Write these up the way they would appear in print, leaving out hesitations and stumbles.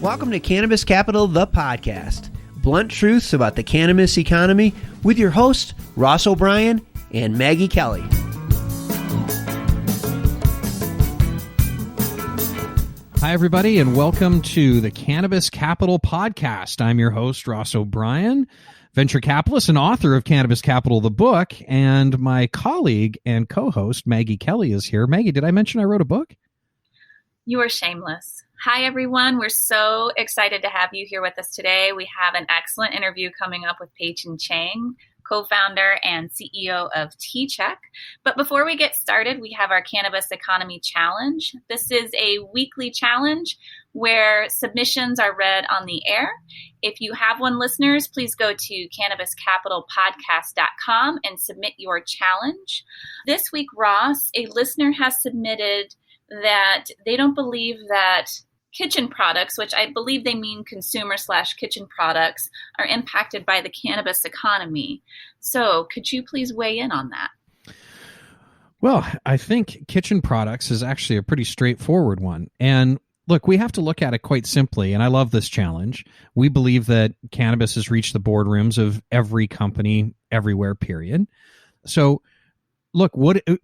Welcome to Cannabis Capital, the podcast. Blunt truths about the cannabis economy with your hosts, Ross O'Brien and Maggie Kelly. Hi, everybody, and welcome to the Cannabis Capital podcast. I'm your host, Ross O'Brien, venture capitalist and author of Cannabis Capital, the book, and my colleague and co-host, Maggie Kelly, is here. Maggie, did I mention I wrote a book? You are shameless. Hi, everyone. We're so excited to have you here with us today. We have an excellent interview coming up with Peichan Chang, co-founder and CEO of TCheck. But before we get started, we have our Cannabis Economy Challenge. This is a weekly challenge where submissions are read on the air. If you have one, listeners, please go to cannabis-capital-podcast.com and submit your challenge. This week, Ross, a listener has submitted that they don't believe that kitchen products, which I believe they mean consumer/kitchen products, are impacted by the cannabis economy. So could you please weigh in on that? Well, I think kitchen products is actually a pretty straightforward one. And look, we have to look at it quite simply, and I love this challenge. We believe that cannabis has reached the boardrooms of every company everywhere, period. So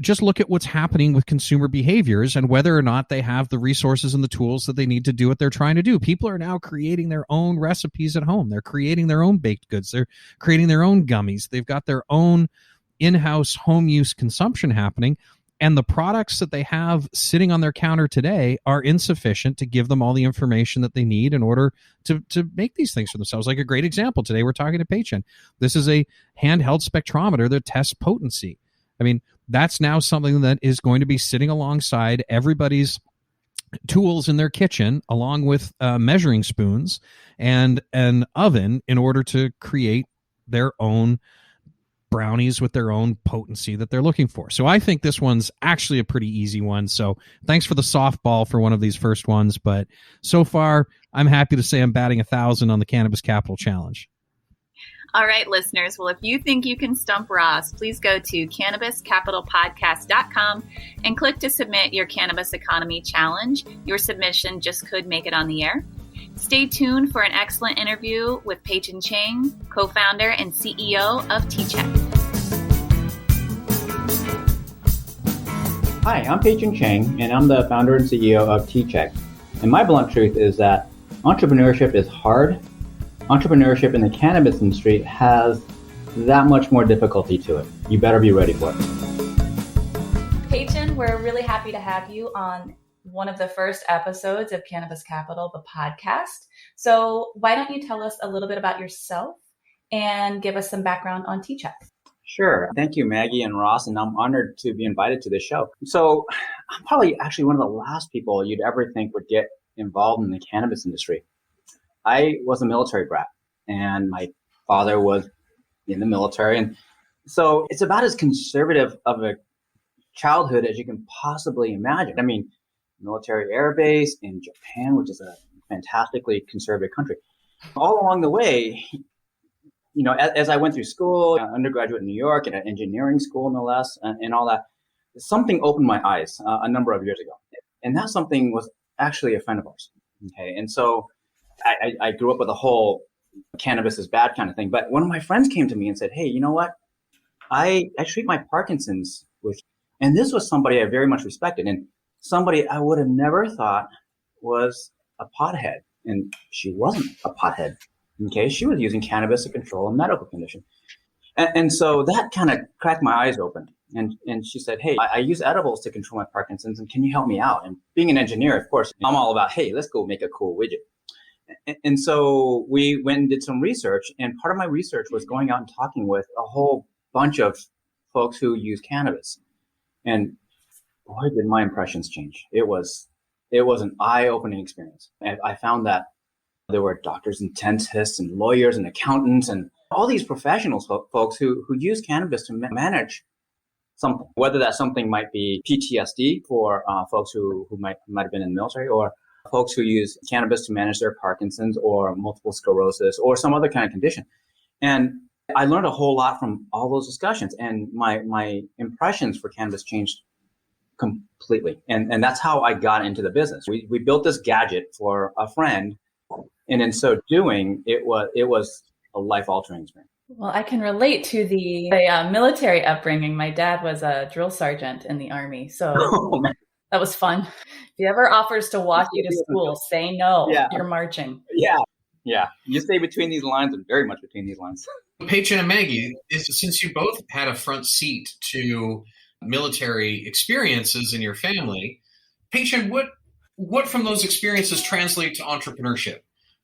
just look at what's happening with consumer behaviors and whether or not they have the resources and the tools that they need to do what they're trying to do. People are now creating their own recipes at home. They're creating their own baked goods. They're creating their own gummies. They've got their own in-house home use consumption happening. And the products that they have sitting on their counter today are insufficient to give them all the information that they need in order to make these things for themselves. Like a great example, today we're talking to Peichen. This is a handheld spectrometer that tests potency. I mean, that's now something that is going to be sitting alongside everybody's tools in their kitchen, along with measuring spoons and an oven in order to create their own brownies with their own potency that they're looking for. So I think this one's actually a pretty easy one. So thanks for the softball for one of these first ones. But so far, I'm happy to say I'm batting 1,000 on the Cannabis Capital Challenge. All right, listeners. Well, if you think you can stump Ross, please go to cannabis-capital-podcast.com and click to submit your Cannabis Economy Challenge. Your submission just could make it on the air. Stay tuned for an excellent interview with Peichan Chang, co-founder and CEO of TCheck. Hi, I'm Peichan Chang, and I'm the founder and CEO of TCheck. And my blunt truth is that entrepreneurship is hard. Entrepreneurship in the cannabis industry has that much more difficulty to it. You better be ready for it. Peichan, we're really happy to have you on one of the first episodes of Cannabis Capital, the podcast. So why don't you tell us a little bit about yourself and give us some background on TCheck? Sure. Thank you, Maggie and Ross, and I'm honored to be invited to this show. So I'm probably actually one of the last people you'd ever think would get involved in the cannabis industry. I was a military brat, and my father was in the military. And so it's about as conservative of a childhood as you can possibly imagine. I mean, military air base in Japan, which is a fantastically conservative country. All along the way, you know, as I went through school, undergraduate in New York, at an engineering school, no less, and all that, something opened my eyes a number of years ago. And that something was actually a friend of ours. Okay. And so I grew up with a whole cannabis is bad kind of thing. But one of my friends came to me and said, hey, you know what? I treat my Parkinson's with, and this was somebody I very much respected and somebody I would have never thought was a pothead. And she wasn't a pothead. Okay. She was using cannabis to control a medical condition. And so that kind of cracked my eyes open. And she said, hey, I use edibles to control my Parkinson's, and can you help me out? And being an engineer, of course, I'm all about, hey, let's go make a cool widget. And so we went and did some research, and part of my research was going out and talking with a whole bunch of folks who use cannabis. And boy, did my impressions change. It was an eye-opening experience. And I found that there were doctors and dentists and lawyers and accountants and all these professionals, folks who use cannabis to manage something, whether that something might be PTSD for folks who might have been in the military, or folks who use cannabis to manage their Parkinson's or multiple sclerosis or some other kind of condition. And I learned a whole lot from all those discussions, and my impressions for cannabis changed completely. And that's how I got into the business. We built this gadget for a friend And in so doing, it was a life-altering experience. Well, I can relate to the military upbringing. My dad was a drill sergeant in the Army, so that was fun. If he ever offers to walk you to school, say no. Yeah. You're marching. Yeah. You stay between these lines, and very much between these lines. Peichan and Maggie, since you both had a front seat to military experiences in your family, Peichan, what from those experiences translate to entrepreneurship?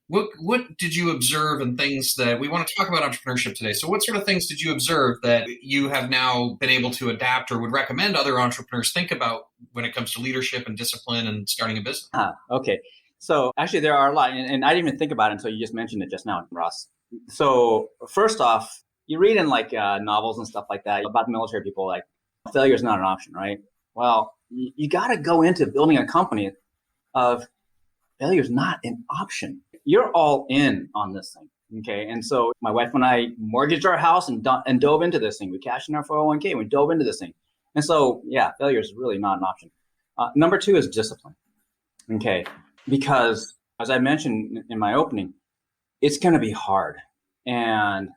What did you observe and things that we want to talk about entrepreneurship today? So what sort of things did you observe that you have now been able to adapt or would recommend other entrepreneurs think about when it comes to leadership and discipline and starting a business? Okay. So actually there are a lot, and I didn't even think about it until you just mentioned it just now, Ross. So first off, you read in like novels and stuff like that about the military people, like failure is not an option, right? Well, you got to go into building a company of failure is not an option. You're all in on this thing, okay? And so my wife and I mortgaged our house and dove into this thing. We cashed in our 401k and we dove into this thing. And so, yeah, failure is really not an option. Number two is discipline, okay? Because as I mentioned in my opening, it's going to be hard. And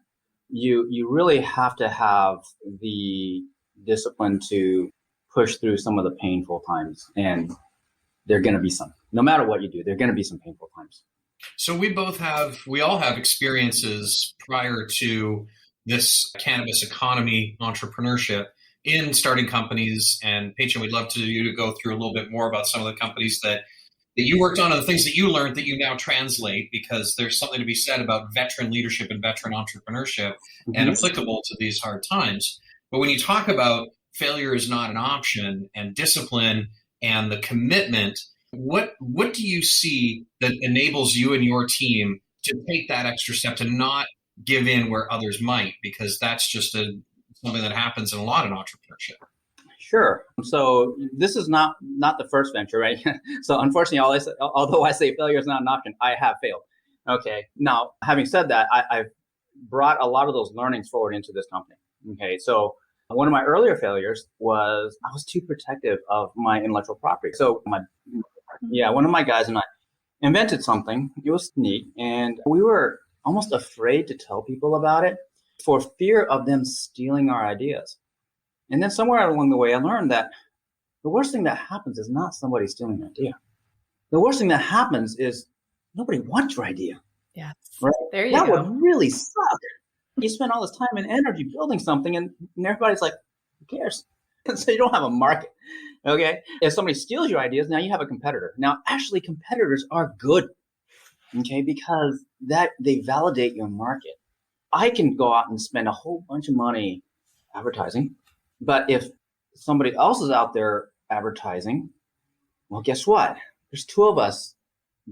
you really have to have the discipline to push through some of the painful times. And there are going to be some. No matter what you do, there are going to be some painful times. So we all have experiences prior to this cannabis economy entrepreneurship in starting companies. And Peichan, we'd love you to go through a little bit more about some of the companies that you worked on and the things that you learned that you now translate, because there's something to be said about veteran leadership and veteran entrepreneurship and applicable to these hard times. But when you talk about failure is not an option and discipline and the commitment, what do you see that enables you and your team to take that extra step to not give in where others might? Because that's just something that happens in a lot of entrepreneurship. Sure. So this is not the first venture, right? So unfortunately, although I say failure is not an option, I have failed. Okay. Now, having said that, I've brought a lot of those learnings forward into this company. Okay. So one of my earlier failures was I was too protective of my intellectual property. So one of my guys and I invented something. It was neat. And we were almost afraid to tell people about it for fear of them stealing our ideas. And then somewhere along the way, I learned that the worst thing that happens is not somebody stealing an idea. The worst thing that happens is nobody wants your idea. Yeah. Right? There you go. That would really suck. You spend all this time and energy building something and everybody's like, who cares? So you don't have a market. Okay. If somebody steals your ideas, now you have a competitor. Now, actually, competitors are good. Okay. Because they validate your market. I can go out and spend a whole bunch of money advertising. But if somebody else is out there advertising, well, guess what? There's two of us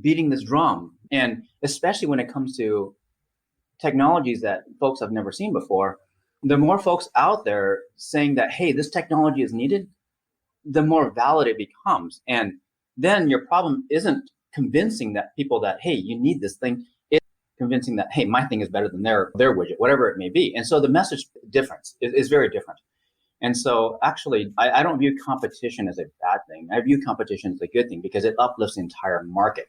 beating this drum. And especially when it comes to technologies that folks have never seen before, the more folks out there saying that, hey, this technology is needed, the more valid it becomes. And then your problem isn't convincing that people that, hey, you need this thing. It's convincing that, hey, my thing is better than their widget, whatever it may be. And so the message difference is very different. And so actually, I don't view competition as a bad thing. I view competition as a good thing because it uplifts the entire market.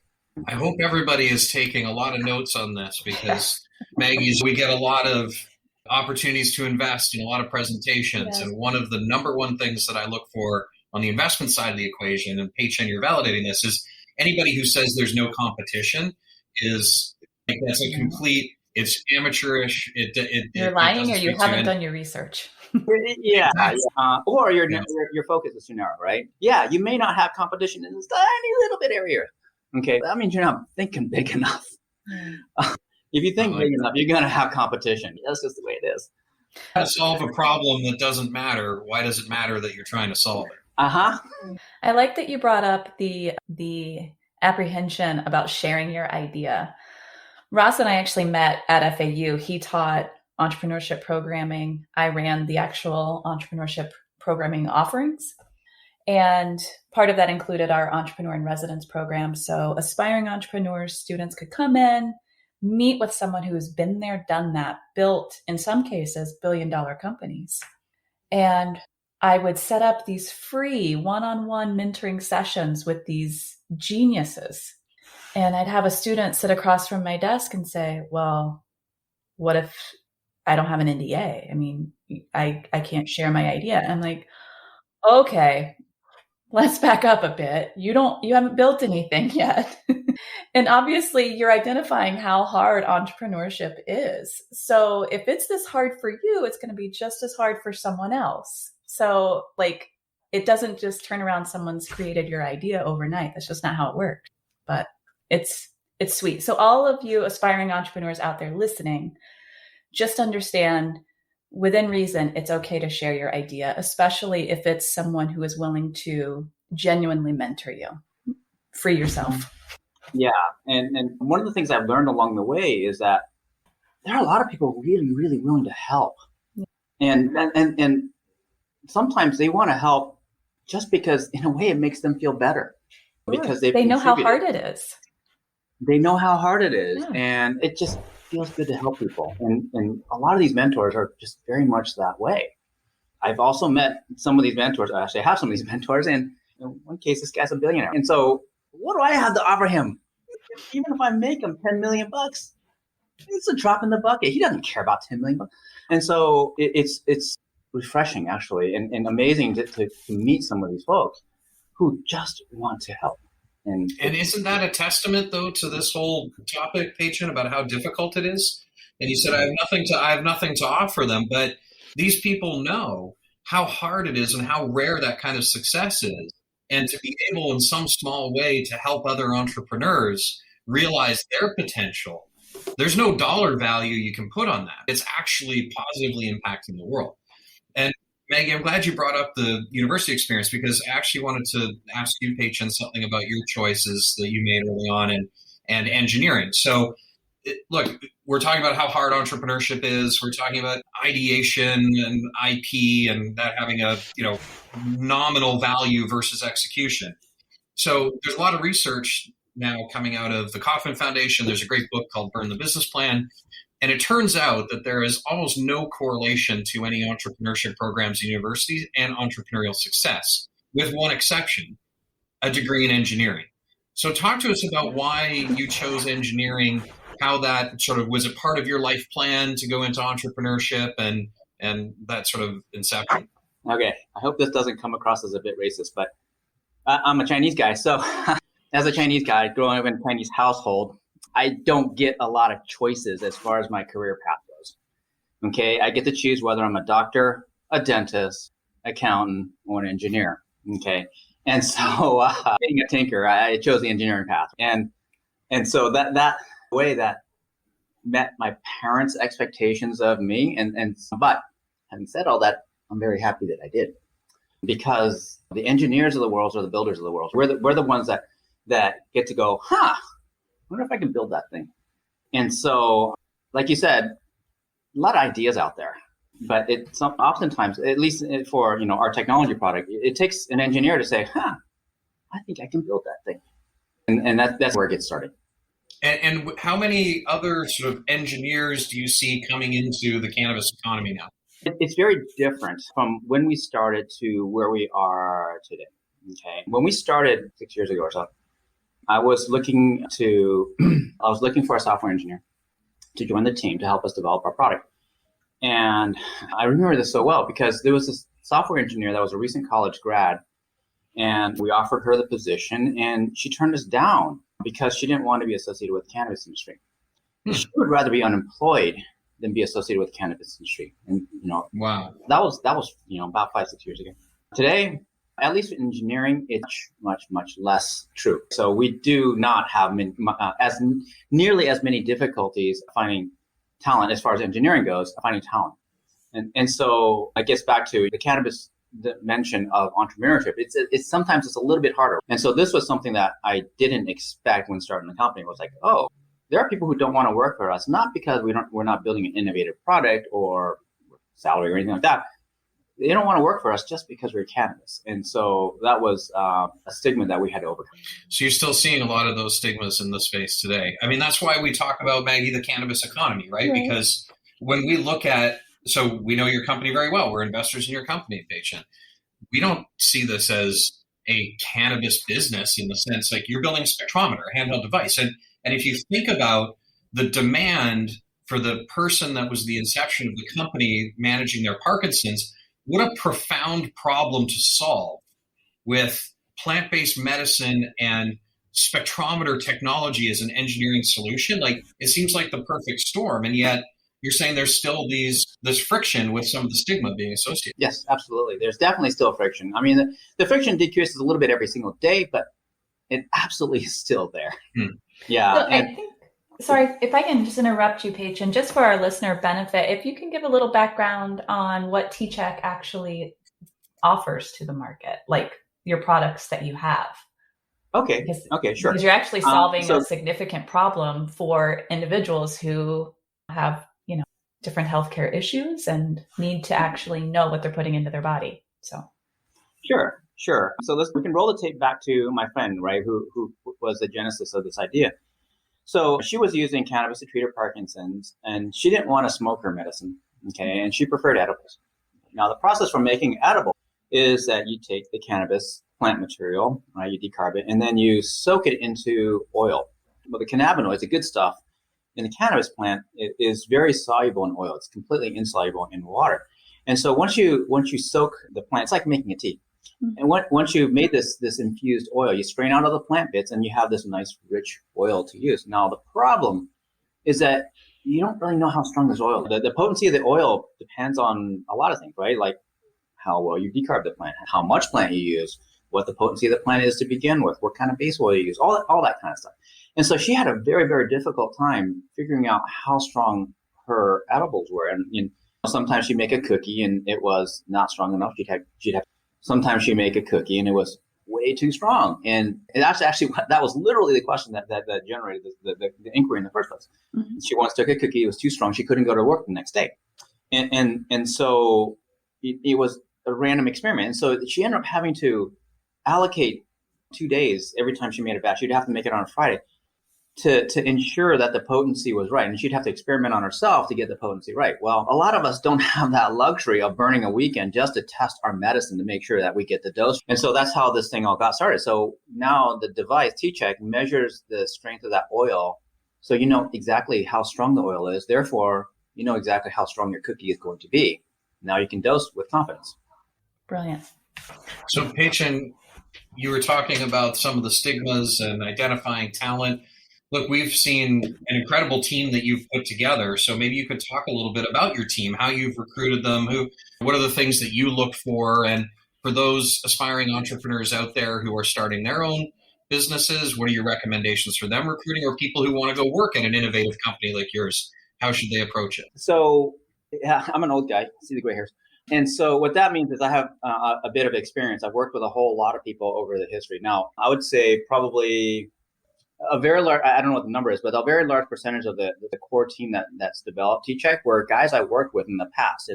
I hope everybody is taking a lot of notes on this because, Maggie, we get a lot of opportunities to invest in a lot of presentations. Yes. And one of the number one things that I look for on the investment side of the equation, and Peichan, you're validating this, is anybody who says there's no competition is like that's a complete, it's amateurish. You're lying or you haven't done your research. Yeah. Or your focus is too narrow, right? Yeah, you may not have competition in this tiny little bit area. Okay, that means you're not thinking big enough. If you think big enough, you're going to have competition. That's just the way it is. To solve a problem that doesn't matter, why does it matter that you're trying to solve it? I like that you brought up the apprehension about sharing your idea. Ross and I actually met at FAU. He taught entrepreneurship programming. I ran the actual entrepreneurship programming offerings. And part of that included our Entrepreneur in Residence program. So aspiring entrepreneurs, students could come in, meet with someone who's been there, done that, built, in some cases, billion-dollar companies. And I would set up these free one-on-one mentoring sessions with these geniuses. And I'd have a student sit across from my desk and say, well, what if I don't have an NDA? I mean, I can't share my idea. I'm like, okay, let's back up a bit. You haven't built anything yet. And obviously you're identifying how hard entrepreneurship is. So if it's this hard for you, it's going to be just as hard for someone else. So like, it doesn't just turn around someone's created your idea overnight. That's just not how it works. But it's sweet. So all of you aspiring entrepreneurs out there listening, just understand within reason, it's okay to share your idea, especially if it's someone who is willing to genuinely mentor you. Free yourself. Yeah. And one of the things I've learned along the way is that there are a lot of people really, really willing to help. Yeah. And sometimes they want to help just because in a way it makes them feel better. Because they know how hard it is. They know how hard it is. Yeah. And it just feels good to help people. And a lot of these mentors are just very much that way. I've also met some of these mentors. I actually have some of these mentors. And in one case, this guy's a billionaire. And so what do I have to offer him? Even if I make him $10 million, it's a drop in the bucket. He doesn't care about $10 million. And so it's refreshing, actually, and amazing to meet some of these folks who just want to help. And isn't that a testament, though, to this whole topic, Peichen, about how difficult it is? And you said, I have nothing to offer them, but these people know how hard it is and how rare that kind of success is. And to be able in some small way to help other entrepreneurs realize their potential, there's no dollar value you can put on that. It's actually positively impacting the world. And Maggie, I'm glad you brought up the university experience because I actually wanted to ask you, Peichen, something about your choices that you made early on and engineering. So, look, we're talking about how hard entrepreneurship is. We're talking about ideation and IP and that having a nominal value versus execution. So there's a lot of research now coming out of the Kauffman Foundation. There's a great book called Burn the Business Plan. And it turns out that there is almost no correlation to any entrepreneurship programs in universities and entrepreneurial success, with one exception, a degree in engineering. So talk to us about why you chose engineering, how that sort of was a part of your life plan to go into entrepreneurship and that sort of inception. Okay, I hope this doesn't come across as a bit racist, but I'm a Chinese guy. So as a Chinese guy growing up in a Chinese household, I don't get a lot of choices as far as my career path goes. Okay, I get to choose whether I'm a doctor, a dentist, accountant, or an engineer. Okay, and so being a tinker, I chose the engineering path, and so that way that met my parents' expectations of me, but having said all that, I'm very happy that I did, because the engineers of the world are the builders of the world. We're the ones that get to go, I wonder if I can build that thing. And so, like you said, a lot of ideas out there, but oftentimes, at least for our technology product, it takes an engineer to say, I think I can build that thing, and that's where it gets started. And how many other sort of engineers do you see coming into the cannabis economy now? It's very different from when we started to where we are today. Okay, when we started 6 years ago or so, I was looking for a software engineer to join the team to help us develop our product. And I remember this so well because there was this software engineer that was a recent college grad, and we offered her the position, and she turned us down because she didn't want to be associated with the cannabis industry. She would rather be unemployed than be associated with the cannabis industry. And wow, that was about 5-6 years ago. Today, at least in engineering, it's much less true. So we do not have nearly as many difficulties finding talent as far as engineering goes, finding talent. And so I guess back to the cannabis dimension of entrepreneurship, it's sometimes a little bit harder. And so this was something that I didn't expect when starting the company. It was like, there are people who don't want to work for us, not because we're not building an innovative product or salary or anything like that. They don't want to work for us just because we're cannabis. And so that was a stigma that we had to overcome. So you're still seeing a lot of those stigmas in the space today. I mean, that's why we talk about, Maggie, the cannabis economy, right? Because when we look at, so we know your company very well. We're investors in your company, Peichen. We don't see this as a cannabis business in the sense like you're building a spectrometer, a handheld device. And if you think about the demand for the person that was the inception of the company managing their Parkinson's, what a profound problem to solve with plant-based medicine and spectrometer technology as an engineering solution. Like, it seems like the perfect storm. And yet you're saying there's still this friction with some of the stigma being associated. Yes, absolutely. There's definitely still friction. I mean, the friction decreases a little bit every single day, but it absolutely is still there. Yeah. So I think, sorry, if I can just interrupt you, Peichen, just for our listener benefit, if you can give a little background on what TCheck actually offers to the market, like your products that you have. Okay. Okay, sure. Because you're actually solving a significant problem for individuals who have, different healthcare issues and need to actually know what they're putting into their body. So. Sure. So we can roll the tape back to my friend, right, who was the genesis of this idea. So she was using cannabis to treat her Parkinson's, and she didn't want to smoke her medicine, okay, and she preferred edibles. Now, the process for making edible is that you take the cannabis plant material, right, you decarb it, and then you soak it into oil. Well, the cannabinoids, the good stuff, in the cannabis plant is very soluble in oil. It's completely insoluble in water. And so once you soak the plant, it's like making a tea. And once you've made this infused oil, you strain out all the plant bits and you have this nice, rich oil to use. Now, the problem is that you don't really know how strong this oil is. The potency of the oil depends on a lot of things, right? Like how well you decarb the plant, how much plant you use, what the potency of the plant is to begin with, what kind of base oil you use, all that kind of stuff. And so she had a very, very difficult time figuring out how strong her edibles were. And sometimes she'd make a cookie and it was not strong enough. Sometimes she'd make a cookie and it was way too strong. And that's actually that was literally the question that generated the inquiry in the first place. Mm-hmm. She once took a cookie, it was too strong. She couldn't go to work the next day. And so it was a random experiment. And so she ended up having to allocate 2 days every time she made a batch. She'd have to make it on a Friday to ensure that the potency was right. And she'd have to experiment on herself to get the potency right. Well, a lot of us don't have that luxury of burning a weekend just to test our medicine to make sure that we get the dose. And so that's how this thing all got started. So now the device, TCheck, measures the strength of that oil. So you know exactly how strong the oil is. Therefore, you know exactly how strong your cookie is going to be. Now you can dose with confidence. Brilliant. So Peichen, you were talking about some of the stigmas and identifying talent. Look, we've seen an incredible team that you've put together. So maybe you could talk a little bit about your team, how you've recruited them, what are the things that you look for? And for those aspiring entrepreneurs out there who are starting their own businesses, what are your recommendations for them recruiting, or people who want to go work at an innovative company like yours? How should they approach it? So yeah, I'm an old guy. See the gray hairs. And so what that means is I have a bit of experience. I've worked with a whole lot of people over the history. Now, I would say probably a very large, I don't know what the number is, but a very large percentage of the core team that's developed TCheck were guys I worked with in the past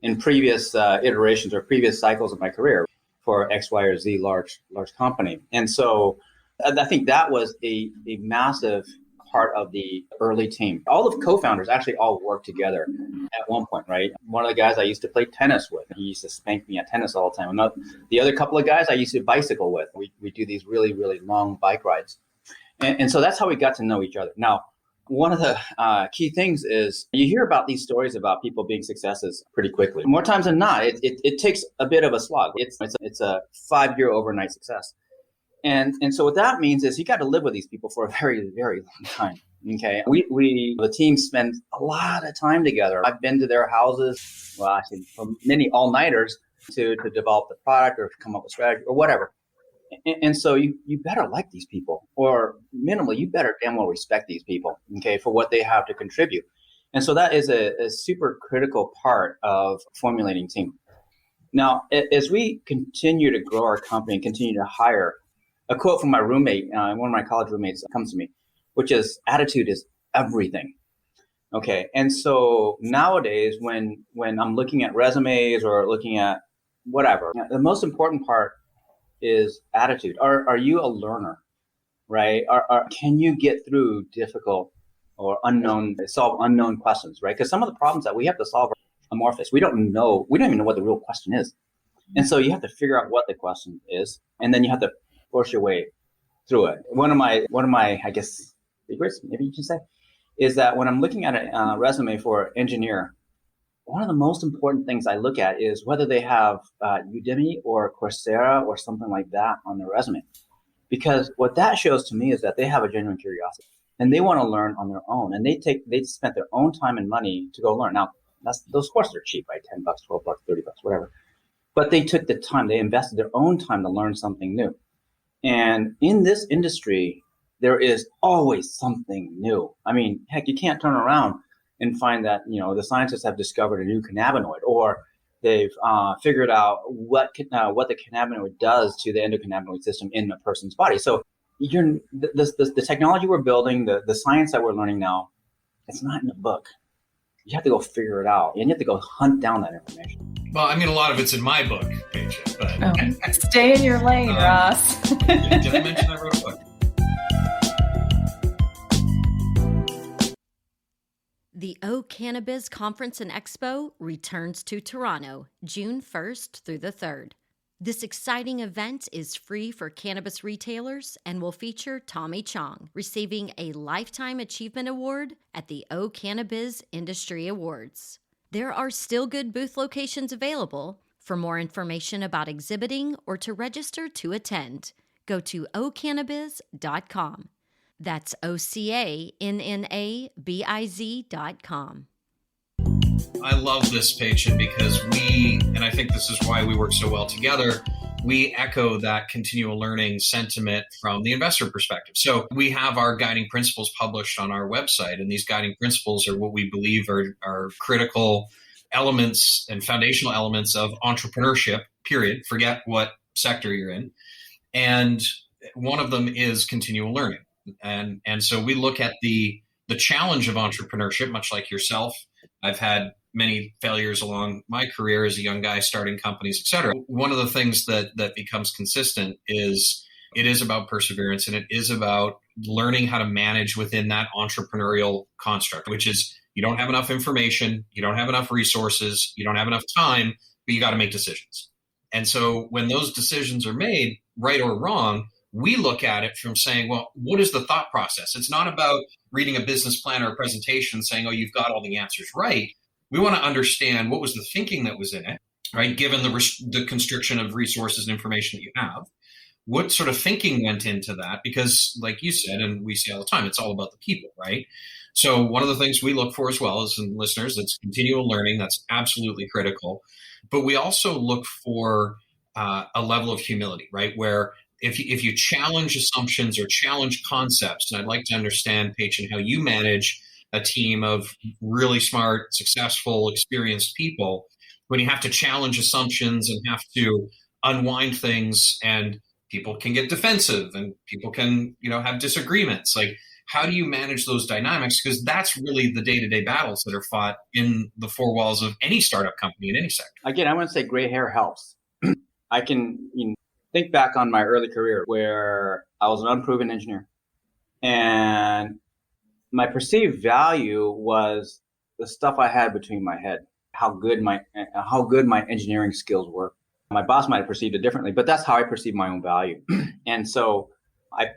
in previous iterations or previous cycles of my career for X, Y, or Z large company. And so I think that was a massive part of the early team. All the co-founders actually all worked together at one point, right? One of the guys I used to play tennis with, he used to spank me at tennis all the time. The other couple of guys I used to bicycle with. We do these really, really long bike rides. And so that's how we got to know each other. Now, one of the key things is you hear about these stories about people being successes pretty quickly. More times than not, it takes a bit of a slog. It's a 5-year overnight success. And so what that means is you got to live with these people for a very, very long time. Okay. The team spends a lot of time together. I've been to their houses, well, actually for many all-nighters to develop the product or come up with strategy or whatever. And so you better like these people, or minimally, you better damn well respect these people, okay, for what they have to contribute. And so that is a super critical part of formulating team. Now, as we continue to grow our company and continue to hire, a quote from my roommate, one of my college roommates comes to me, which is attitude is everything. Okay. And so nowadays, when I'm looking at resumes or looking at whatever, the most important part is attitude. Are you a learner, right? Can you get through difficult or solve unknown questions, right? Because some of the problems that we have to solve are amorphous. We don't even know what the real question is. And so you have to figure out what the question is, and then you have to force your way through it. One of my, I guess, secrets, maybe you can say, is that when I'm looking at a resume for an engineer, one of the most important things I look at is whether they have Udemy or Coursera or something like that on their resume. Because what that shows to me is that they have a genuine curiosity and they want to learn on their own. And they spent their own time and money to go learn. Now, those courses are cheap, right? $10, $12, $30, whatever. But they took the time, they invested their own time to learn something new. And in this industry, there is always something new. I mean, heck, you can't turn around and find that, the scientists have discovered a new cannabinoid, or they've figured out what the cannabinoid does to the endocannabinoid system in a person's body. So the technology we're building, the science that we're learning now, it's not in the book. You have to go figure it out. And you have to go hunt down that information. Well, I mean, a lot of it's in my book, Peichen, but stay in your lane, Ross. Did I mention I wrote a book? The Cannabis Conference and Expo returns to Toronto, June 1st through the 3rd. This exciting event is free for cannabis retailers and will feature Tommy Chong receiving a Lifetime Achievement Award at the Cannabis Industry Awards. There are still good booth locations available. For more information about exhibiting or to register to attend, go to ocannabis.com. That's ocannabis.com. I love this, Peichen, because and I think this is why we work so well together, we echo that continual learning sentiment from the investor perspective. So we have our guiding principles published on our website, and these guiding principles are what we believe are critical elements and foundational elements of entrepreneurship, period. Forget what sector you're in. And one of them is continual learning. And so we look at the challenge of entrepreneurship, much like yourself. I've had many failures along my career as a young guy starting companies, et cetera. One of the things that becomes consistent is it is about perseverance, and it is about learning how to manage within that entrepreneurial construct, which is you don't have enough information, you don't have enough resources, you don't have enough time, but you got to make decisions. And so when those decisions are made, right or wrong, we look at it from saying, well, what is the thought process? It's not about reading a business plan or a presentation saying, oh, you've got all the answers right. We want to understand what was the thinking that was in it, right? Given the constriction of resources and information that you have, what sort of thinking went into that? Because like you said, and we see all the time, it's all about the people, right? So one of the things we look for as well as in listeners, it's continual learning. That's absolutely critical. But we also look for a level of humility, right? Where if you challenge assumptions or challenge concepts, and I'd like to understand, Peichen, how you manage a team of really smart, successful, experienced people, when you have to challenge assumptions and have to unwind things, and people can get defensive and people can, have disagreements. Like, how do you manage those dynamics? Because that's really the day-to-day battles that are fought in the four walls of any startup company in any sector. Again, I want to say gray hair helps. I can think back on my early career where I was an unproven engineer, and my perceived value was the stuff I had between my head, how good my engineering skills were. My boss might have perceived it differently, but that's how I perceived my own value. And so I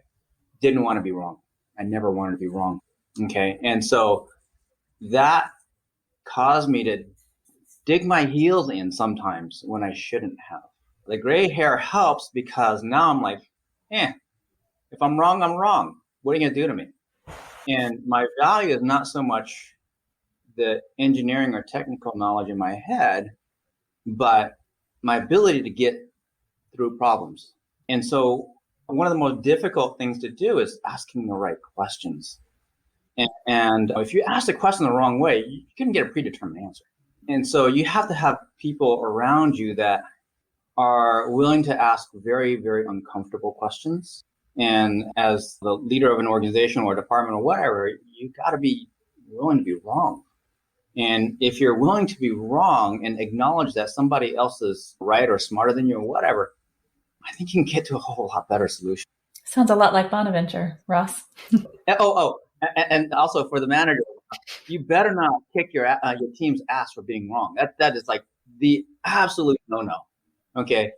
didn't want to be wrong. I never wanted to be wrong. Okay. And so that caused me to dig my heels in sometimes when I shouldn't have. The gray hair helps because now I'm like, if I'm wrong, I'm wrong. What are you going to do to me? And my value is not so much the engineering or technical knowledge in my head, but my ability to get through problems. And so one of the most difficult things to do is asking the right questions. And if you ask the question the wrong way, you can get a predetermined answer. And so you have to have people around you that are willing to ask very, very uncomfortable questions. And as the leader of an organization or department or whatever, you got to be willing to be wrong. And if you're willing to be wrong and acknowledge that somebody else is right or smarter than you or whatever, I think you can get to a whole lot better solution. Sounds a lot like Bonaventure, Ross. And also for the manager, you better not kick your team's ass for being wrong. That is like the absolute no-no. Okay.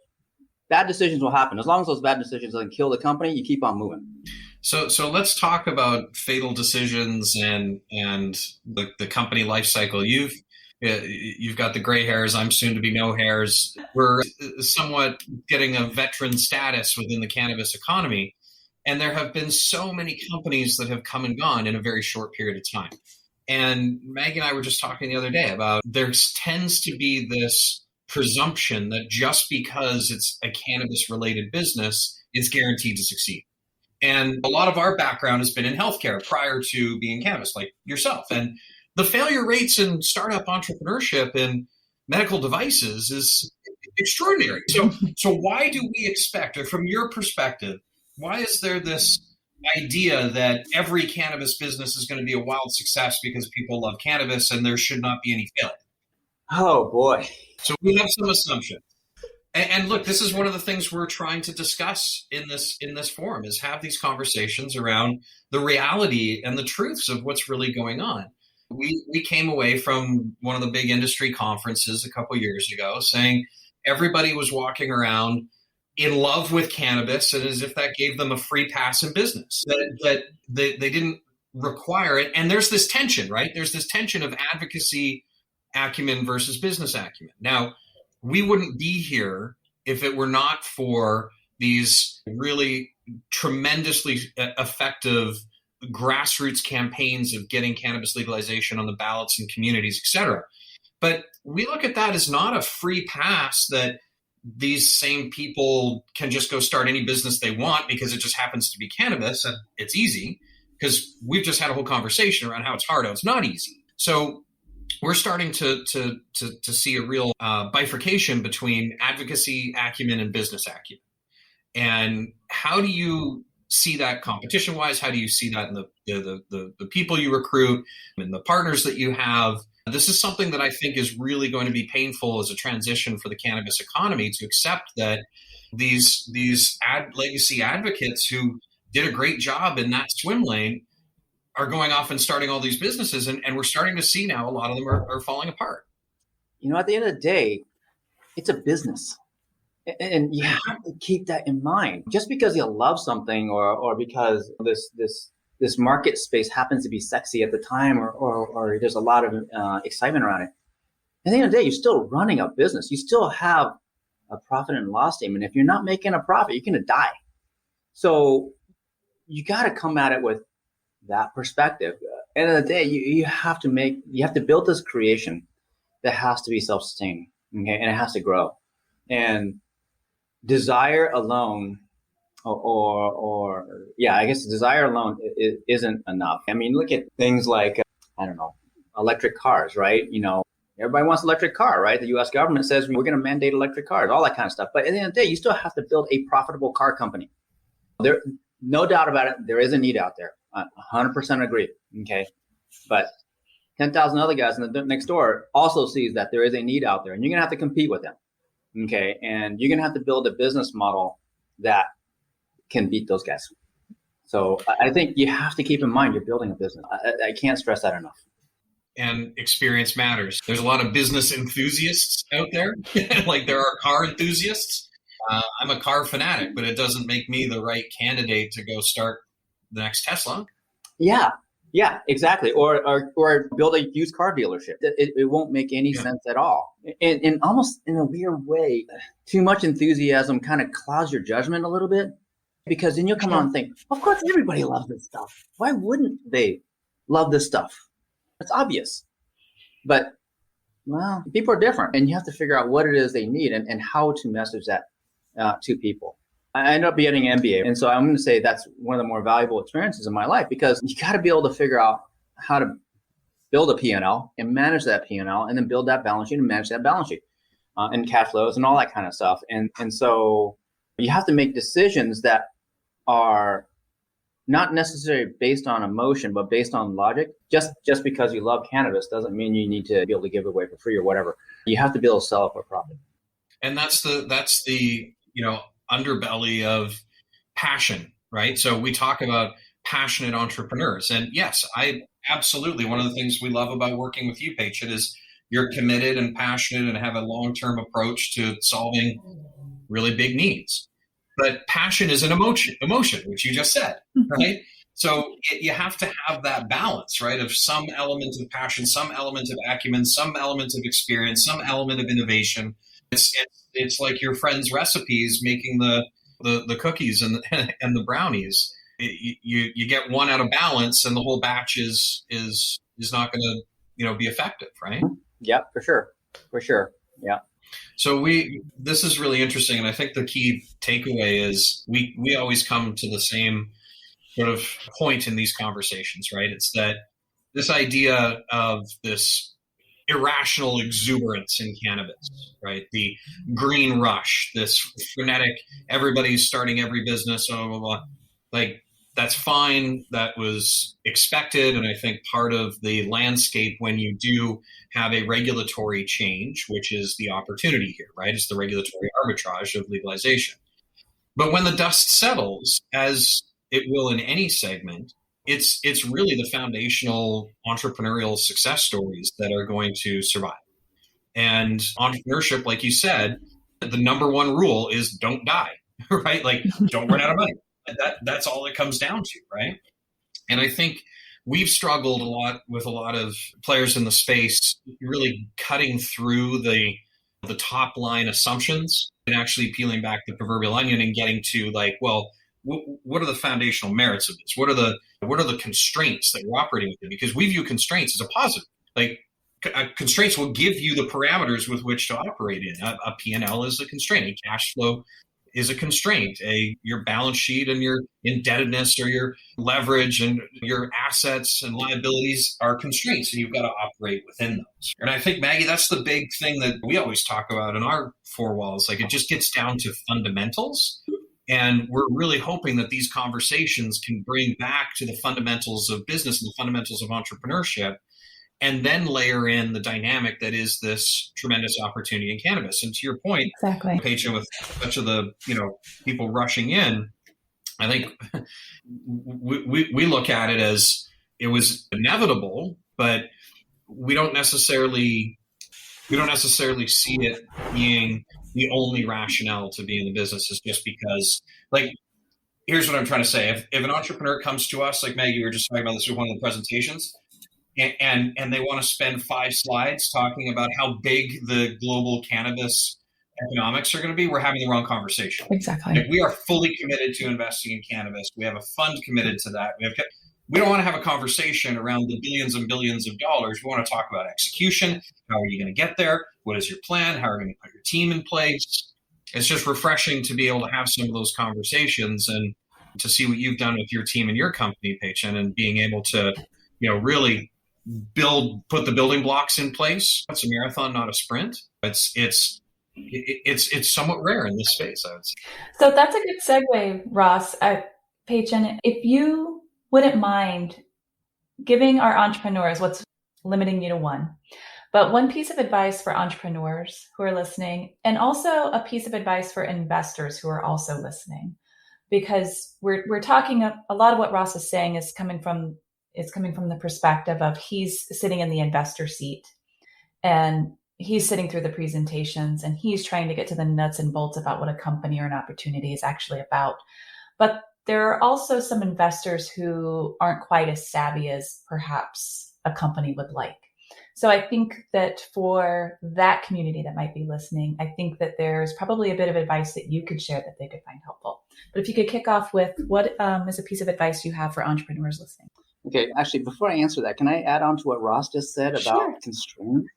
Bad decisions will happen. As long as those bad decisions don't kill the company, you keep on moving. So let's talk about fatal decisions and the company life cycle. You've got the gray hairs. I'm soon to be no hairs. We're somewhat getting a veteran status within the cannabis economy. And there have been so many companies that have come and gone in a very short period of time. And Maggie and I were just talking the other day about there tends to be this presumption that just because it's a cannabis related business, it's guaranteed to succeed. And a lot of our background has been in healthcare prior to being cannabis, like yourself. And the failure rates in startup entrepreneurship and medical devices is extraordinary. So why do we expect, or from your perspective, why is there this idea that every cannabis business is going to be a wild success because people love cannabis and there should not be any failure? Oh, boy. So we have some assumptions. And look, this is one of the things we're trying to discuss in this forum, is have these conversations around the reality and the truths of what's really going on. We came away from one of the big industry conferences a couple years ago saying everybody was walking around in love with cannabis and as if that gave them a free pass in business, that they didn't require it. And there's this tension, right? There's this tension of advocacy acumen versus business acumen. Now, we wouldn't be here if it were not for these really tremendously effective grassroots campaigns of getting cannabis legalization on the ballots in communities, et cetera. But we look at that as not a free pass that these same people can just go start any business they want because it just happens to be cannabis and it's easy, because we've just had a whole conversation around how it's hard, how it's not easy. So we're starting to see a real bifurcation between advocacy acumen and business acumen. And how do you see that competition-wise? How do you see that in the people you recruit and the partners that you have? This is something that I think is really going to be painful as a transition for the cannabis economy, to accept that these legacy advocates who did a great job in that swim lane are going off and starting all these businesses. And we're starting to see now a lot of them are falling apart. At the end of the day, it's a business. And you have to keep that in mind. Just because you love something or because this market space happens to be sexy at the time or there's a lot of excitement around it, at the end of the day, you're still running a business. You still have a profit and loss statement. If you're not making a profit, you're going to die. So you got to come at it with that perspective. At the end of the day, you have to build this creation that has to be self-sustaining, okay, and it has to grow. And desire alone, I guess desire alone isn't enough. I mean, look at things like electric cars, right? Everybody wants an electric car, right? The U.S. government says we're going to mandate electric cars, all that kind of stuff. But at the end of the day, you still have to build a profitable car company. There, no doubt about it, there is a need out there. 100% agree. Okay. But 10,000 other guys in the next door also sees that there is a need out there, and you're going to have to compete with them. Okay. And you're going to have to build a business model that can beat those guys. So I think you have to keep in mind you're building a business. I can't stress that enough. And experience matters. There's a lot of business enthusiasts out there, like there are car enthusiasts. I'm a car fanatic, but it doesn't make me the right candidate to go start the next Tesla. Yeah, exactly. Or build a used car dealership. It won't make any sense at all. And almost in a weird way, too much enthusiasm kind of clouds your judgment a little bit, because then you'll come on and think, of course, everybody loves this stuff. Why wouldn't they love this stuff? It's obvious. But, well, people are different, and you have to figure out what it is they need and how to message that to people. I ended up getting an MBA. And so I'm going to say that's one of the more valuable experiences in my life, because you got to be able to figure out how to build a P&L and manage that P&L, and then build that balance sheet and manage that balance sheet and cash flows and all that kind of stuff. And so you have to make decisions that are not necessarily based on emotion, but based on logic. Just because you love cannabis doesn't mean you need to be able to give it away for free or whatever. You have to be able to sell it for profit. And that's the underbelly of passion, right? So we talk about passionate entrepreneurs. And yes, I absolutely, one of the things we love about working with you, Peichen, is you're committed and passionate and have a long-term approach to solving really big needs. But passion is an emotion, which you just said, right? So you have to have that balance, right? Of some element of passion, some element of acumen, some element of experience, some element of innovation. It's like your friend's recipes making the cookies and the brownies. You get one out of balance, and the whole batch is not going to be effective, right? Yeah, for sure. Yeah. So this is really interesting, and I think the key takeaway is we always come to the same sort of point in these conversations, right? It's that this idea of this irrational exuberance in cannabis, right? The green rush, this frenetic, everybody's starting every business, blah, blah, blah. Like, that's fine. That was expected. And I think part of the landscape when you do have a regulatory change, which is the opportunity here, right? It's the regulatory arbitrage of legalization. But when the dust settles, as it will in any segment, it's really the foundational entrepreneurial success stories that are going to survive. And entrepreneurship, like you said, the number one rule is don't die, right? Like, don't run out of money. That's all it comes down to, right? And I think we've struggled a lot with a lot of players in the space, really cutting through the top line assumptions and actually peeling back the proverbial onion and getting to like, well, what are the foundational merits of this? What are the constraints that we're operating with? Because we view constraints as a positive. Like, constraints will give you the parameters with which to operate in. A P&L is a constraint. A cash flow is a constraint. Your balance sheet and your indebtedness or your leverage and your assets and liabilities are constraints, and you've got to operate within those. And I think, Maggie, that's the big thing that we always talk about in our four walls. Like, it just gets down to fundamentals. And we're really hoping that these conversations can bring back to the fundamentals of business and the fundamentals of entrepreneurship, and then layer in the dynamic that is this tremendous opportunity in cannabis. And to your point, Exactly. Peichan, with much of the people rushing in, I think we look at it as it was inevitable, but we don't necessarily see it being the only rationale to be in the business is just because, like, here's what I'm trying to say. If an entrepreneur comes to us, like Maggie, we were just talking about this with one of the presentations, and they want to spend 5 slides talking about how big the global cannabis economics are going to be, we're having the wrong conversation. Exactly. Like, we are fully committed to investing in cannabis. We have a fund committed to that. We don't want to have a conversation around the billions and billions of dollars. We want to talk about execution. How are you going to get there? What is your plan? How are you going to put your team in place? It's just refreshing to be able to have some of those conversations and to see what you've done with your team and your company, Peichan, and being able to, really put the building blocks in place. It's a marathon, not a sprint. It's somewhat rare in this space, I would say. So that's a good segue, Ross. Peichan, if you wouldn't mind giving our entrepreneurs what's limiting you to one, but one piece of advice for entrepreneurs who are listening, and also a piece of advice for investors who are also listening, because we're talking a lot of what Ross is saying is coming from the perspective of he's sitting in the investor seat and he's sitting through the presentations and he's trying to get to the nuts and bolts about what a company or an opportunity is actually about. But there are also some investors who aren't quite as savvy as perhaps a company would like. So I think that for that community that might be listening, I think that there's probably a bit of advice that you could share that they could find helpful. But if you could kick off with what is a piece of advice you have for entrepreneurs listening? Okay, actually, before I answer that, can I add on to what Ross just said about constraints?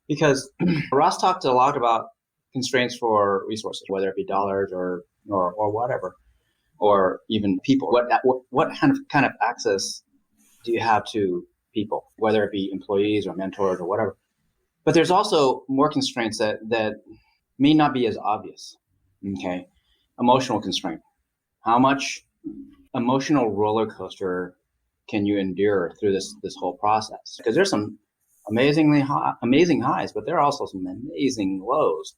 Because Ross talked a lot about constraints for resources, whether it be dollars or whatever, or even people. What kind of access do you have to people, whether it be employees or mentors or whatever? But there's also more constraints that may not be as obvious. Okay, emotional constraint. How much emotional roller coaster can you endure through this whole process? Because there's some amazing highs, but there are also some amazing lows.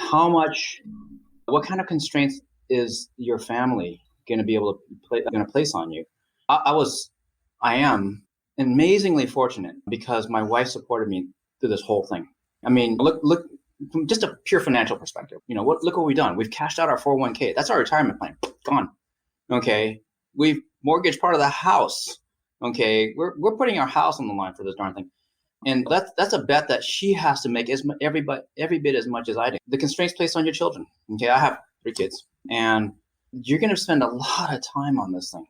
What kind of constraints is your family going to be able to place on you? I am amazingly fortunate because my wife supported me through this whole thing. I mean, look from just a pure financial perspective. Look what we've done. We've cashed out our 401k. That's our retirement plan. Gone. Okay. We've mortgaged part of the house. Okay. We're putting our house on the line for this darn thing. And that's a bet that she has to make every bit as much as I do. The constraints placed on your children. Okay. I have 3 kids, and you're going to spend a lot of time on this thing.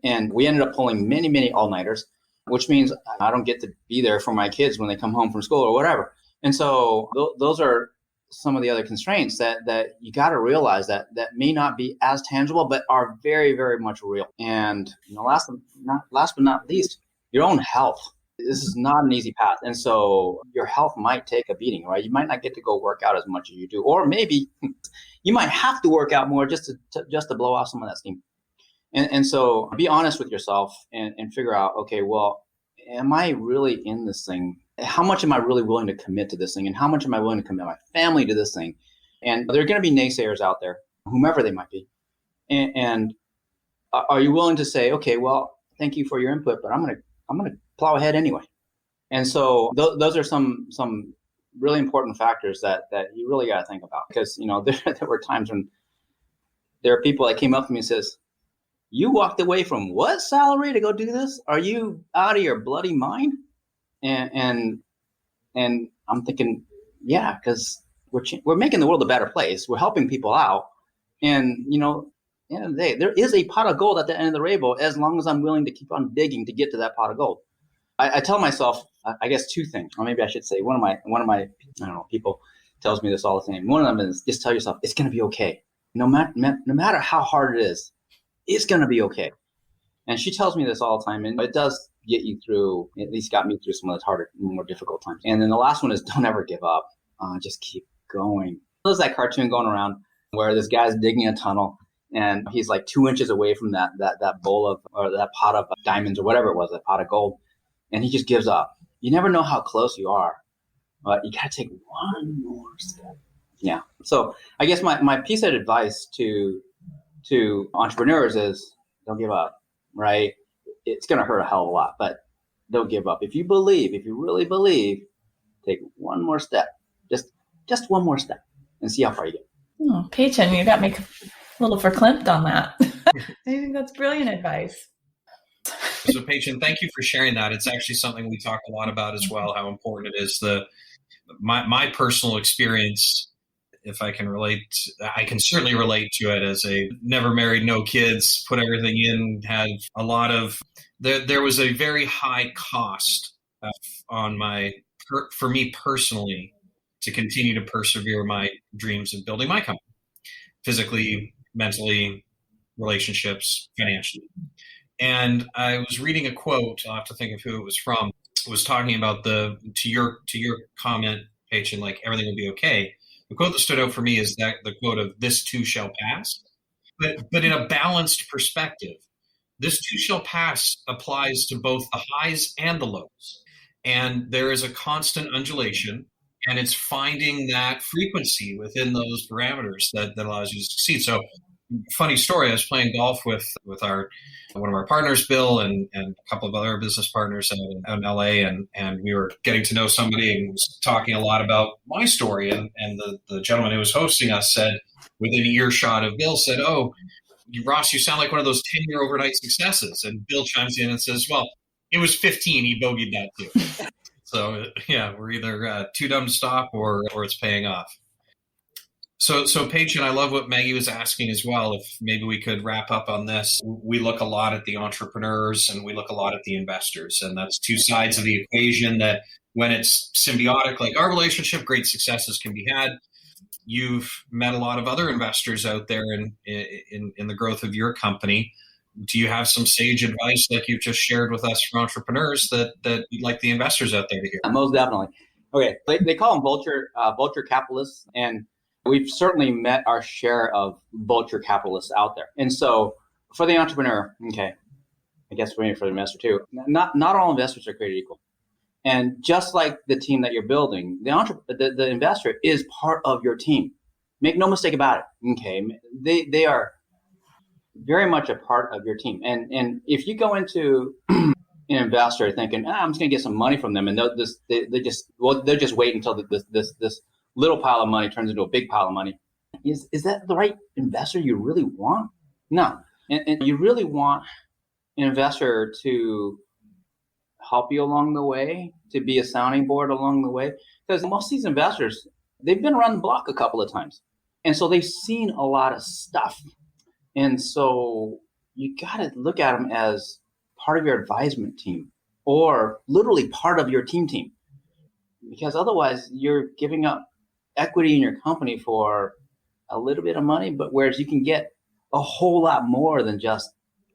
And we ended up pulling many, many all-nighters, which means I don't get to be there for my kids when they come home from school or whatever. And so those are some of the other constraints that you got to realize that may not be as tangible, but are very, very much real. And last but not least, your own health. This is not an easy path. And so your health might take a beating, right? You might not get to go work out as much as you do, or maybe you might have to work out more just to blow off some of that steam. And so be honest with yourself and figure out, okay, well, am I really in this thing? How much am I really willing to commit to this thing? And how much am I willing to commit my family to this thing? And there are going to be naysayers out there, whomever they might be. And are you willing to say, okay, well, thank you for your input, but I'm going to plow ahead anyway. And so those are some really important factors that you really got to think about, because there were times when there are people that came up to me and says, "You walked away from what salary to go do this? Are you out of your bloody mind?" And I'm thinking, yeah, because we're making the world a better place. We're helping people out, and at the end of the day, there is a pot of gold at the end of the rainbow as long as I'm willing to keep on digging to get to that pot of gold. I tell myself, I guess 2 things, or maybe I should say one of my I don't know, people tells me this all the time. One of them is just tell yourself it's going to be okay. No matter how hard it is, it's going to be okay. And she tells me this all the time, and it does get you through, at least got me through some of the harder, more difficult times. And then the last one is don't ever give up. Just keep going. There's that cartoon going around where this guy's digging a tunnel, and he's like 2 inches away from that bowl of, or that pot of diamonds or whatever it was, that pot of gold. And he just gives up. You never know how close you are, but you got to take one more step. Yeah. So I guess my piece of advice to entrepreneurs is don't give up, right? It's going to hurt a hell of a lot, but don't give up. If you really believe, take one more step, just one more step, and see how far you get. Oh, Peichen, you got me a little verklempt on that. I think that's brilliant advice. So Peichan, thank you for sharing that. It's actually something we talk a lot about as well, how important it is. My personal experience, if I can relate, I can certainly relate to it as a never married, no kids, put everything in, had a lot of, there was a very high cost for me personally to continue to persevere my dreams of building my company, physically, mentally, relationships, financially. And I was reading a quote, I'll have to think of who it was from. It was talking about to your comment, Peichan, like everything will be okay. The quote that stood out for me is that the quote of "This too shall pass," but in a balanced perspective. This too shall pass applies to both the highs and the lows, and there is a constant undulation, and it's finding that frequency within those parameters that allows you to succeed. So, funny story: I was playing golf with one of our partners, Bill, and a couple of other business partners out in LA, and we were getting to know somebody and was talking a lot about my story. And the gentleman who was hosting us said, within earshot of Bill, said, "Oh, Ross, you sound like one of those 10-year overnight successes." And Bill chimes in and says, "Well, it was 15. He bogeyed that too." So yeah, we're either too dumb to stop or it's paying off. So Peichan, I love what Maggie was asking as well. If maybe we could wrap up on this. We look a lot at the entrepreneurs and we look a lot at the investors, and that's 2 sides of the equation that when it's symbiotic, like our relationship, great successes can be had. You've met a lot of other investors out there in the growth of your company. Do you have some sage advice like you've just shared with us for entrepreneurs that you'd like the investors out there to hear? Most definitely. Okay. They call them vulture capitalists, and we've certainly met our share of vulture capitalists out there. And so for the entrepreneur, okay, I guess for the investor too, not all investors are created equal. And just like the team that you're building, the investor is part of your team. Make no mistake about it. Okay. They are very much a part of your team. And if you go into an investor thinking, I'm just going to get some money from them, and they'll just wait until this little pile of money turns into a big pile of money. Is that the right investor you really want? No, and you really want an investor to help you along the way, to be a sounding board along the way, because most of these investors, they've been around the block a couple of times, and so they've seen a lot of stuff, and so you got to look at them as part of your advisement team, or literally part of your team, because otherwise you're giving up equity in your company for a little bit of money, but whereas you can get a whole lot more than just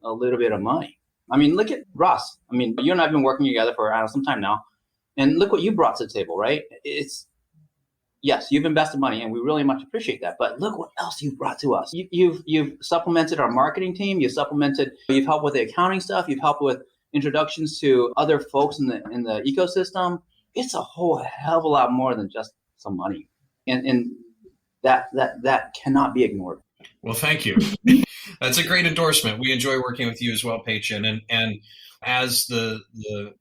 a little bit of money. I mean, look at Ross. I mean, you and I have been working together for some time now, and look what you brought to the table, right? Yes, you've invested money, and we really much appreciate that. But look what else you've brought to us. You've supplemented our marketing team. You've helped with the accounting stuff. You've helped with introductions to other folks in the ecosystem. It's a whole hell of a lot more than just some money, and that cannot be ignored. Well, thank you. That's a great endorsement. We enjoy working with you as well, Peichen. And as the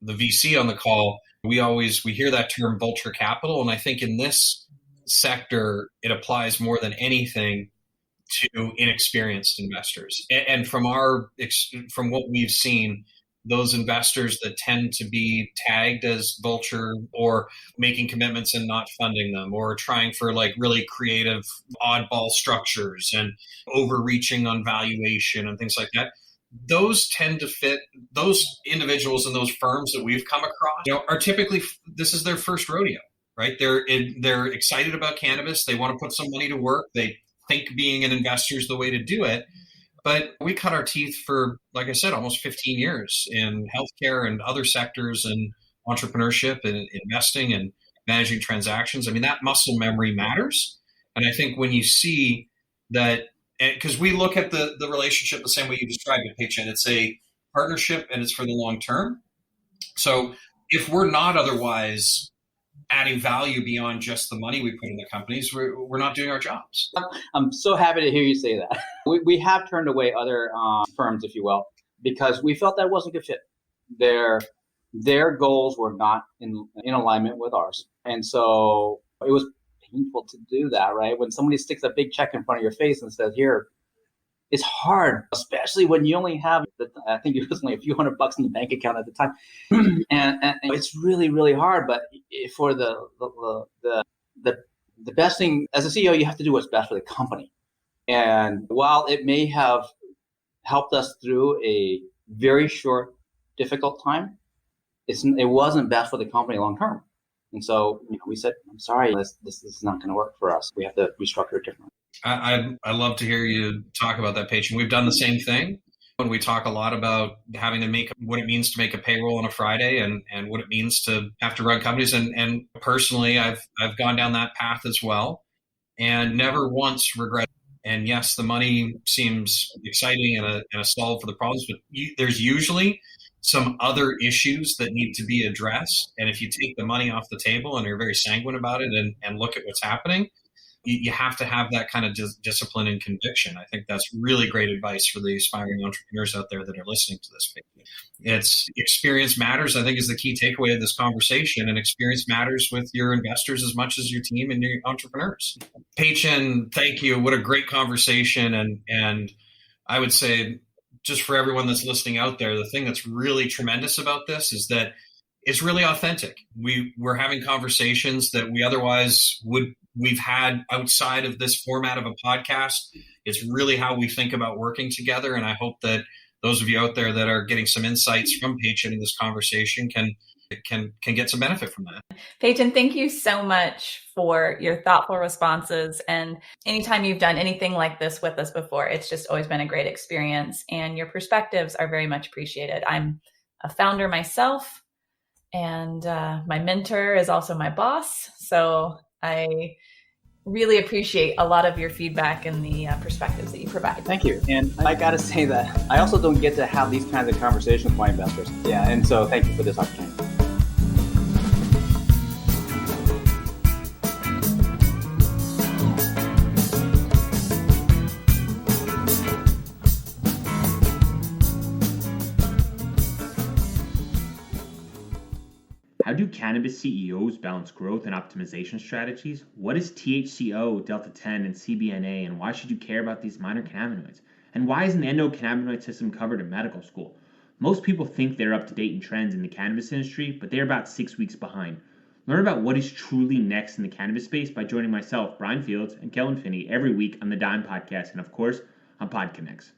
VC on the call, we hear that term Vulture Capital. And I think in this sector, it applies more than anything to inexperienced investors. And from what we've seen, those investors that tend to be tagged as vulture, or making commitments and not funding them, or trying for like really creative oddball structures and overreaching on valuation and things like that, those tend to fit those individuals and those firms that we've come across, are typically, this is their first rodeo, right? They're excited about cannabis. They want to put some money to work. They think being an investor is the way to do it. But we cut our teeth for, like I said, almost 15 years in healthcare and other sectors, and entrepreneurship and investing and managing transactions. I mean, that muscle memory matters. And I think when you see that, because we look at the relationship the same way you described it, Peichen, it's a partnership and it's for the long term. So if we're not otherwise adding value beyond just the money we put in the companies, we're not doing our jobs. I'm so happy to hear you say that. We have turned away other firms, if you will, because we felt that wasn't a good fit. Their goals were not in alignment with ours. And so it was painful to do that, right? When somebody sticks a big check in front of your face and says, here, it's hard, especially when you only have, I think it was only a few $100 in the bank account at the time. and it's really, really hard. But for the best thing, as a CEO, you have to do what's best for the company. And while it may have helped us through a very short, difficult time, it wasn't best for the company long term. And so we said, I'm sorry, this is not going to work for us. We have to restructure it differently. I love to hear you talk about that, Peichen. We've done the same thing when we talk a lot about having to make what it means to make a payroll on a Friday and what it means to have to run companies. And personally, I've gone down that path as well and never once regretted. And yes, the money seems exciting and a solve for the problems, but there's usually some other issues that need to be addressed. And if you take the money off the table and you're very sanguine about it and look at what's happening, you have to have that kind of discipline and conviction. I think that's really great advice for the aspiring entrepreneurs out there that are listening to this. It's experience matters, I think, is the key takeaway of this conversation. And experience matters with your investors as much as your team and your entrepreneurs. Peichen, thank you. What a great conversation. And I would say, just for everyone that's listening out there, the thing that's really tremendous about this is that it's really authentic. We're having conversations that we've had outside of this format of a podcast. It's really how we think about working together. And I hope that those of you out there that are getting some insights from Peichen in this conversation can get some benefit from that. Peichen, thank you so much for your thoughtful responses. And anytime you've done anything like this with us before, it's just always been a great experience. And your perspectives are very much appreciated. I'm a founder myself, and my mentor is also my boss. So I really appreciate a lot of your feedback and the perspectives that you provide. Thank you. And I got to say that I also don't get to have these kinds of conversations with my investors. Yeah. And so thank you for this opportunity. cannabis CEOs balance growth and optimization strategies? What is THCO, Delta-10, and CBNA, and why should you care about these minor cannabinoids? And why isn't the endocannabinoid system covered in medical school? Most people think they're up to date in trends in the cannabis industry, but they're about 6 weeks behind. Learn about what is truly next in the cannabis space by joining myself, Brian Fields, and Kellen Finney every week on the Dime Podcast, and of course, on PodConX.